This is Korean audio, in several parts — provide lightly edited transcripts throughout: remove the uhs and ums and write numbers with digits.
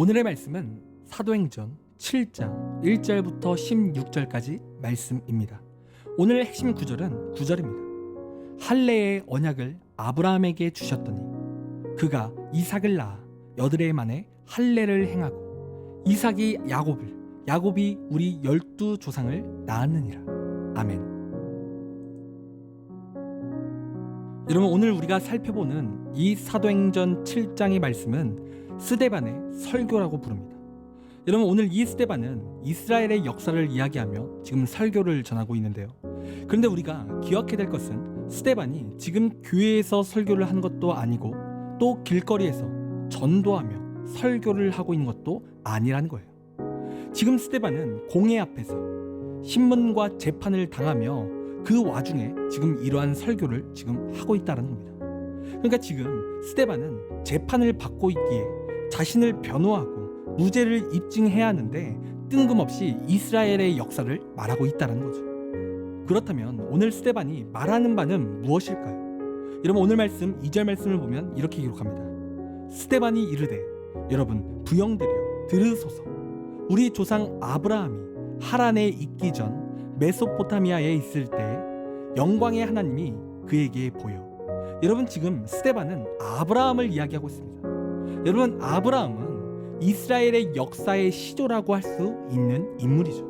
오늘의 말씀은 사도행전 7장 1절부터 16절까지 말씀입니다. 오늘의 핵심 구절은 9절입니다. 할례의 언약을 아브라함에게 주셨더니 그가 이삭을 낳아 여드레 만에 할례를 행하고 이삭이 야곱을, 야곱이 우리 12조상을 낳았느니라. 아멘. 여러분, 오늘 우리가 살펴보는 이 사도행전 7장의 말씀은 스데반의 설교라고 부릅니다. 여러분, 오늘 이 스데반은 이스라엘의 역사를 이야기하며 지금 설교를 전하고 있는데요. 그런데 우리가 기억해야 될 것은 스데반이 지금 교회에서 설교를 한 것도 아니고 또 길거리에서 전도하며 설교를 하고 있는 것도 아니라는 거예요. 지금 스데반은 공회 앞에서 신문과 재판을 당하며 그 와중에 지금 이러한 설교를 지금 하고 있다는 겁니다. 그러니까 지금 스데반은 재판을 받고 있기에 자신을 변호하고 무죄를 입증해야 하는데 뜬금없이 이스라엘의 역사를 말하고 있다는 거죠. 그렇다면 오늘 스데반이 말하는 바는 무엇일까요? 여러분, 오늘 말씀 2절 말씀을 보면 이렇게 기록합니다. 스데반이 이르되 여러분 부형들이여 들으소서. 우리 조상 아브라함이 하란에 있기 전 메소포타미아에 있을 때 영광의 하나님이 그에게 보여. 여러분, 지금 스데반은 아브라함을 이야기하고 있습니다. 여러분, 아브라함은 이스라엘의 역사의 시조라고 할 수 있는 인물이죠.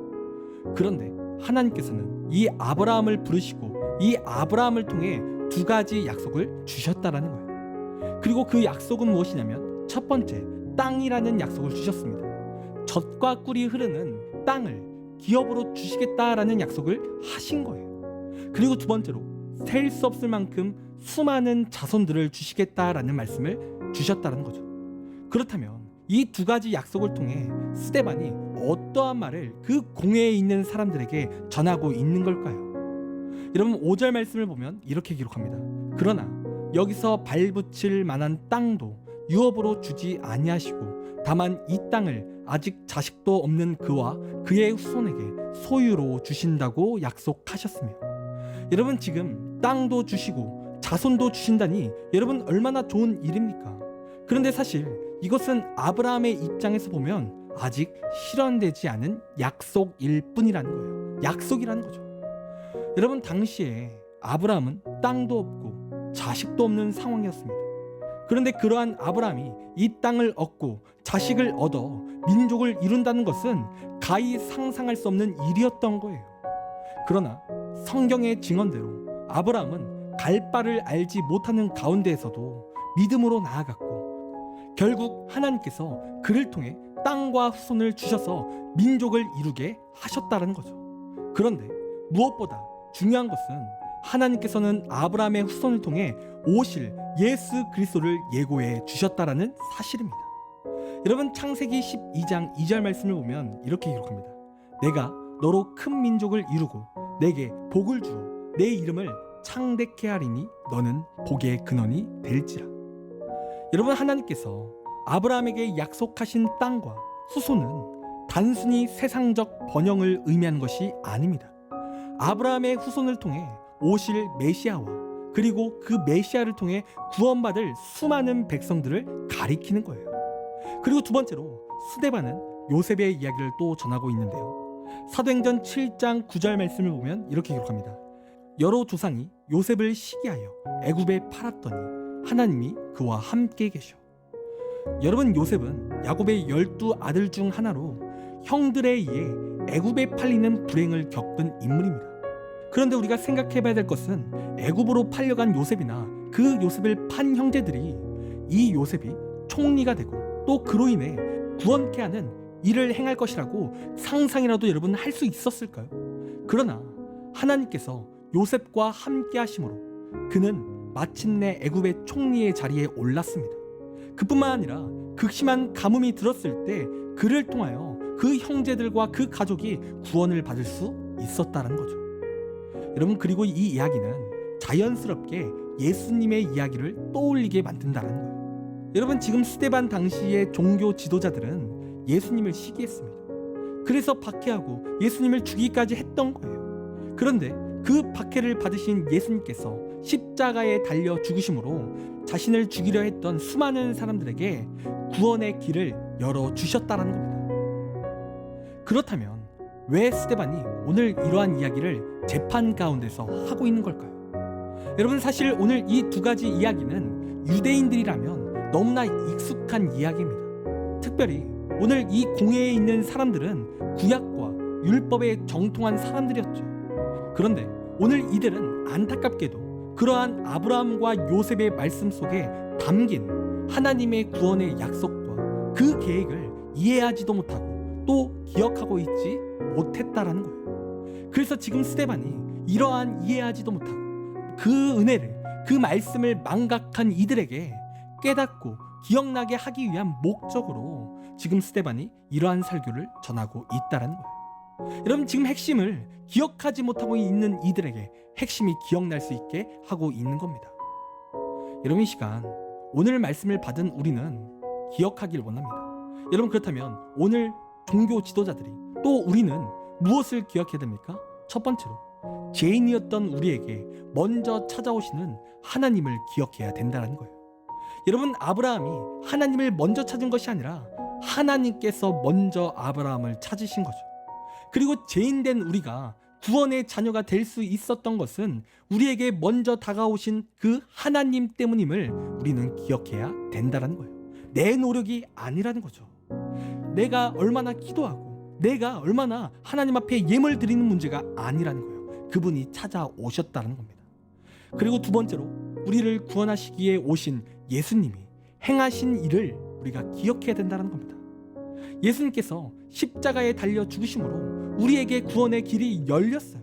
그런데 하나님께서는 이 아브라함을 부르시고 이 아브라함을 통해 두 가지 약속을 주셨다라는 거예요. 그리고 그 약속은 무엇이냐면 첫 번째, 땅이라는 약속을 주셨습니다. 젖과 꿀이 흐르는 땅을 기업으로 주시겠다라는 약속을 하신 거예요. 그리고 두 번째로 셀 수 없을 만큼 수많은 자손들을 주시겠다라는 말씀을 주셨다는 거죠. 그렇다면 이 두 가지 약속을 통해 스데반이 어떠한 말을 그 공회에 있는 사람들에게 전하고 있는 걸까요? 여러분, 5절 말씀을 보면 이렇게 기록합니다. 그러나 여기서 발붙일 만한 땅도 유업으로 주지 아니하시고 다만 이 땅을 아직 자식도 없는 그와 그의 후손에게 소유로 주신다고 약속하셨으며, 여러분, 지금 땅도 주시고 자손도 주신다니 여러분 얼마나 좋은 일입니까? 그런데 사실 이것은 아브라함의 입장에서 보면 아직 실현되지 않은 약속일 뿐이라는 거예요. 약속이라는 거죠. 여러분, 당시에 아브라함은 땅도 없고 자식도 없는 상황이었습니다. 그런데 그러한 아브라함이 이 땅을 얻고 자식을 얻어 민족을 이룬다는 것은 가히 상상할 수 없는 일이었던 거예요. 그러나 성경의 증언대로 아브라함은 갈 바를 알지 못하는 가운데에서도 믿음으로 나아갔고 결국 하나님께서 그를 통해 땅과 후손을 주셔서 민족을 이루게 하셨다는 거죠. 그런데 무엇보다 중요한 것은 하나님께서는 아브라함의 후손을 통해 오실 예수 그리스도를 예고해 주셨다라는 사실입니다. 여러분, 창세기 12장 2절 말씀을 보면 이렇게 기록합니다. 내가 너로 큰 민족을 이루고 내게 복을 주어 내 이름을 창대케 하리니 너는 복의 근원이 될지라. 여러분, 하나님께서 아브라함에게 약속하신 땅과 후손은 단순히 세상적 번영을 의미하는 것이 아닙니다. 아브라함의 후손을 통해 오실 메시아와 그리고 그 메시아를 통해 구원받을 수많은 백성들을 가리키는 거예요. 그리고 두 번째로 스데반은 요셉의 이야기를 또 전하고 있는데요. 사도행전 7장 9절 말씀을 보면 이렇게 기록합니다. 여러 조상이 요셉을 시기하여 애굽에 팔았더니 하나님이 그와 함께 계셔. 여러분, 요셉은 야곱의 12아들 중 하나로 형들에 의해 애굽에 팔리는 불행을 겪은 인물입니다. 그런데 우리가 생각해봐야 될 것은 애굽으로 팔려간 요셉이나 그 요셉을 판 형제들이 이 요셉이 총리가 되고 또 그로 인해 구원케 하는 일을 행할 것이라고 상상이라도 여러분 할 수 있었을까요? 그러나 하나님께서 요셉과 함께 하심으로 그는 마침내 애굽의 총리의 자리에 올랐습니다. 그뿐만 아니라 극심한 가뭄이 들었을 때 그를 통하여 그 형제들과 그 가족이 구원을 받을 수 있었다는 거죠. 여러분, 그리고 이 이야기는 자연스럽게 예수님의 이야기를 떠올리게 만든다는 거예요. 여러분, 지금 스데반 당시의 종교 지도자들은 예수님을 시기했습니다. 그래서 박해하고 예수님을 죽이기까지 했던 거예요. 그런데 그 박해를 받으신 예수님께서 십자가에 달려 죽으심으로 자신을 죽이려 했던 수많은 사람들에게 구원의 길을 열어주셨다라는 겁니다. 그렇다면 왜 스데반이 오늘 이러한 이야기를 재판 가운데서 하고 있는 걸까요? 여러분, 사실 오늘 이 두 가지 이야기는 유대인들이라면 너무나 익숙한 이야기입니다. 특별히 오늘 이 공회에 있는 사람들은 구약과 율법에 정통한 사람들이었죠. 그런데 오늘 이들은 안타깝게도 그러한 아브라함과 요셉의 말씀 속에 담긴 하나님의 구원의 약속과 그 계획을 이해하지도 못하고 또 기억하고 있지 못했다라는 거예요. 그래서 지금 스데반이 이러한 이해하지도 못하고 그 은혜를, 그 말씀을 망각한 이들에게 깨닫고 기억나게 하기 위한 목적으로 지금 스데반이 이러한 설교를 전하고 있다라는 거예요. 여러분, 지금 핵심을 기억하지 못하고 있는 이들에게 핵심이 기억날 수 있게 하고 있는 겁니다. 여러분, 이 시간 오늘 말씀을 받은 우리는 기억하길 원합니다. 여러분, 그렇다면 오늘 종교 지도자들이 또 우리는 무엇을 기억해야 됩니까? 첫 번째로 죄인이었던 우리에게 먼저 찾아오시는 하나님을 기억해야 된다는 거예요. 여러분, 아브라함이 하나님을 먼저 찾은 것이 아니라 하나님께서 먼저 아브라함을 찾으신 거죠. 그리고 죄인된 우리가 구원의 자녀가 될 수 있었던 것은 우리에게 먼저 다가오신 그 하나님 때문임을 우리는 기억해야 된다는 거예요. 내 노력이 아니라는 거죠. 내가 얼마나 기도하고 내가 얼마나 하나님 앞에 예물 드리는 문제가 아니라는 거예요. 그분이 찾아오셨다는 겁니다. 그리고 두 번째로 우리를 구원하시기에 오신 예수님이 행하신 일을 우리가 기억해야 된다는 겁니다. 예수님께서 십자가에 달려 죽으심으로 우리에게 구원의 길이 열렸어요.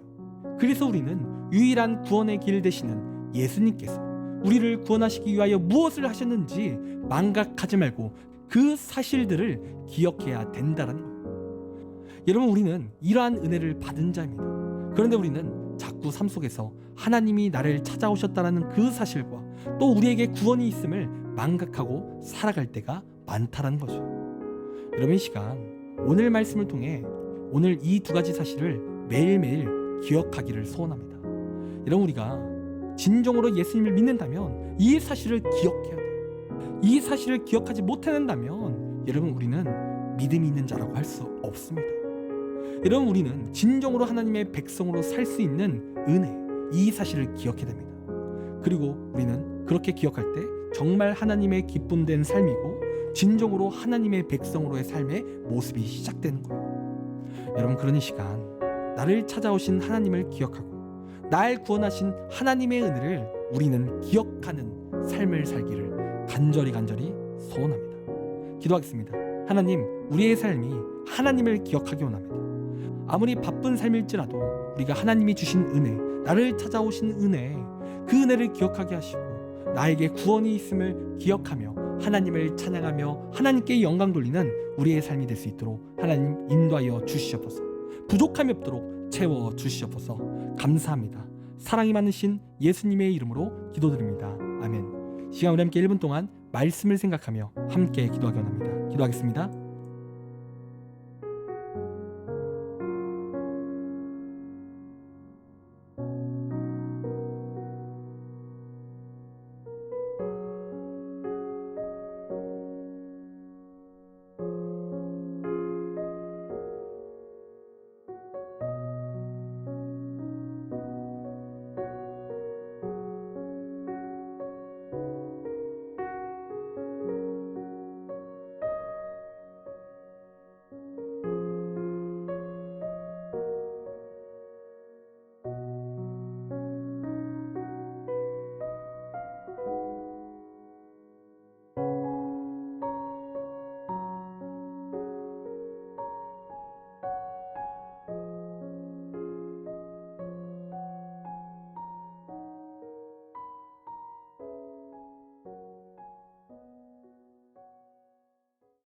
그래서 우리는 유일한 구원의 길 되시는 예수님께서 우리를 구원하시기 위하여 무엇을 하셨는지 망각하지 말고 그 사실들을 기억해야 된다는 거예요. 여러분, 우리는 이러한 은혜를 받은 자입니다. 그런데 우리는 자꾸 삶 속에서 하나님이 나를 찾아오셨다는 그 사실과 또 우리에게 구원이 있음을 망각하고 살아갈 때가 많다는 거죠. 여러분, 이 시간 오늘 말씀을 통해 오늘 이 두 가지 사실을 매일매일 기억하기를 소원합니다. 여러분, 우리가 진정으로 예수님을 믿는다면 이 사실을 기억해야 돼요. 이 사실을 기억하지 못해낸다면 여러분, 우리는 믿음이 있는 자라고 할 수 없습니다. 여러분, 우리는 진정으로 하나님의 백성으로 살 수 있는 은혜, 이 사실을 기억해야 됩니다. 그리고 우리는 그렇게 기억할 때 정말 하나님의 기쁨된 삶이고 진정으로 하나님의 백성으로의 삶의 모습이 시작되는 거예요. 여러분, 그런 이 시간 나를 찾아오신 하나님을 기억하고 날 구원하신 하나님의 은혜를 우리는 기억하는 삶을 살기를 간절히 소원합니다. 기도하겠습니다. 하나님, 우리의 삶이 하나님을 기억하기 원합니다. 아무리 바쁜 삶일지라도 우리가 하나님이 주신 은혜, 나를 찾아오신 은혜, 그 은혜를 기억하게 하시고 나에게 구원이 있음을 기억하며 하나님을 찬양하며 하나님께 영광 돌리는 우리의 삶이 될 수 있도록 하나님 인도하여 주시옵소서. 부족함이 없도록 채워 주시옵소서. 감사합니다. 사랑이 많으신 예수님의 이름으로 기도드립니다. 아멘. 시간 우리 함께 1분 동안 말씀을 생각하며 함께 기도하기 원합니다. 기도하겠습니다.